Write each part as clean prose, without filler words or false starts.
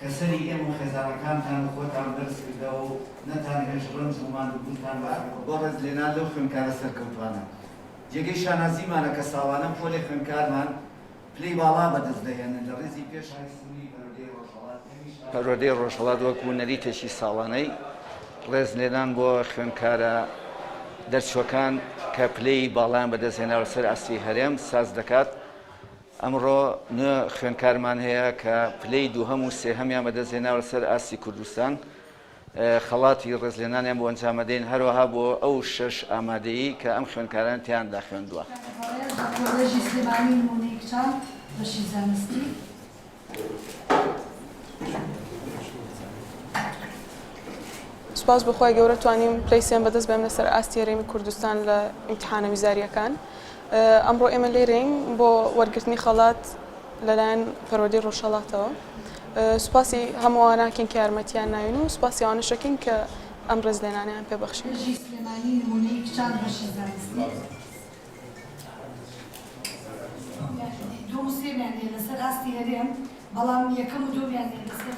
كسري إم خزانكان كانوا خوتان درس كداو نتان هش رمز ومان بوتان بورز لنا لو خنكار سركوتوانا جيجي شانازي مانا كساوانا بولي خنكار مان بلي بالا بدز دهيان لرزي بيش هاي سوني پەروەردەی ڕۆژهەڵات وەکو نەریتێکی ساڵانەی رێزلێنان بۆ خوێندکارە دەرچووەکان کە پلەی باڵیان بەدەستهێناوە سەر ئاستی هەرێم ساز دەکات. ئەمڕۆ نوێ خوێندکارمان هەیە کە پلەی دووهەم و سێهەمیان بەدەستهێناوە سەر ئاستی کوردستان. خەڵاتی ڕێزلێنانیان بۆ ئەنجامەدەین هەروەها بۆ ئەو 6 ئامادەیی کە ئەم خوێندکاران تیاندا خوێندووە. سلێمانی نمونەی کچان بەشی زانستی. سپاس بخوای گەورە توانیم پلەیسیان بەدەست بێم لەسەر ئاستی هەرێمی کوردستان لە ئیمتحانە ویزاریەکان. ئەمڕۆ ئێمە لێرەین بۆ وەرگرتنی خەڵات لەلایەن پەروەردەی ڕۆژهەڵاتەوە. سوپاسی هەموواناکەین کە یارمەتیان ناوین و سوپاسی ئەوانەشەکەین کە ئەم ڕێزلێنانیان پێبەخشین. سلێمانی نمونەی کچان بەشی زانستی. دوو و سێمیان هەیە لەسەر ئاستی هەرێم، بەڵام یەکەم و دوومیان هەیە لەسەر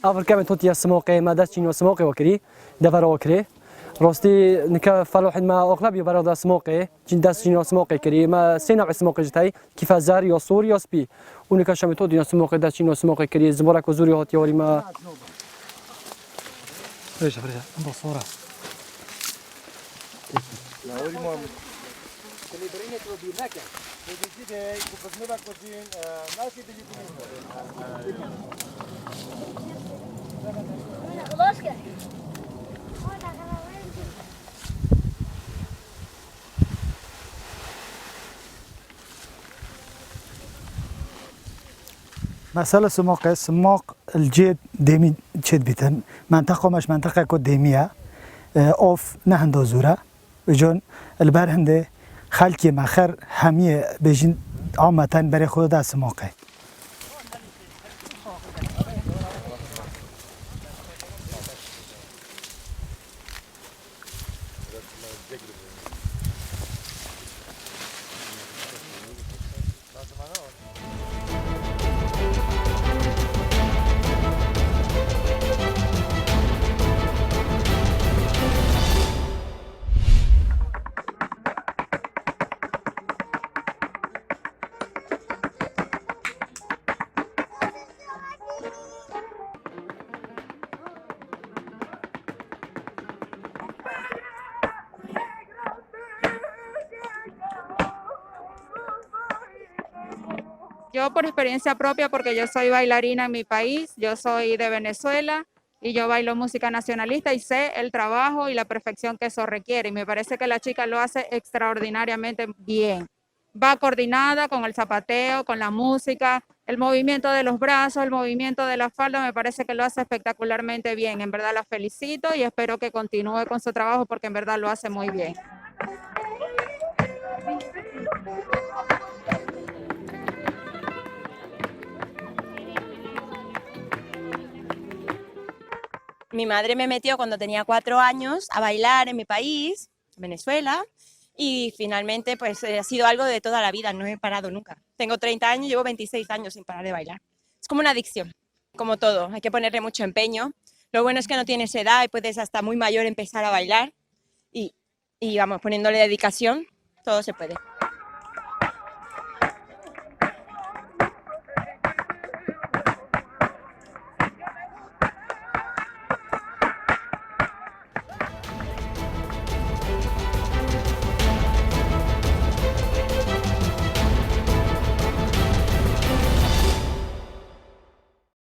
أفريقيا من توتي السموقي ما داش شنو السموقي وكري دفر وكري روستي نكا فلوح ما أغلب يبرد السموقي جن داش شنو السموقي كري ما سينا السموقي جتاي كيف زاري وصوري وسبي ونكا شامي توتي السموقي داش شنو السموقي كري زبورك وزوري هاتي وري ما فريشة بصورة لا وري ما اللي برينك وبينك وبيجي وبزملك وبين ناسي بيجي مسألة سماق الجيد ديمي تشد بيتن منطقة مش منطقة كود ديمية أوف نهندو زورا بجون البر هنده خلقي مخر همية بجين عامة بري خود دا سماقه Yo por experiencia propia, porque yo soy bailarina en mi país, yo soy de Venezuela y yo bailo música nacionalista y sé el trabajo y la perfección que eso requiere. Y me parece que la chica lo hace extraordinariamente bien. Va coordinada con el zapateo, con la música, el movimiento de los brazos, el movimiento de la falda, me parece que lo hace espectacularmente bien. En verdad la felicito y espero que continúe con su trabajo porque en verdad lo hace muy bien. Mi madre me metió cuando tenía 4 años a bailar en mi país, Venezuela, y finalmente pues ha sido algo de toda la vida, no he parado nunca. Tengo 30 años, llevo 26 años sin parar de bailar. Es como una adicción, como todo, hay que ponerle mucho empeño. Lo bueno es que no tienes edad y puedes hasta muy mayor empezar a bailar y vamos, poniéndole dedicación, todo se puede.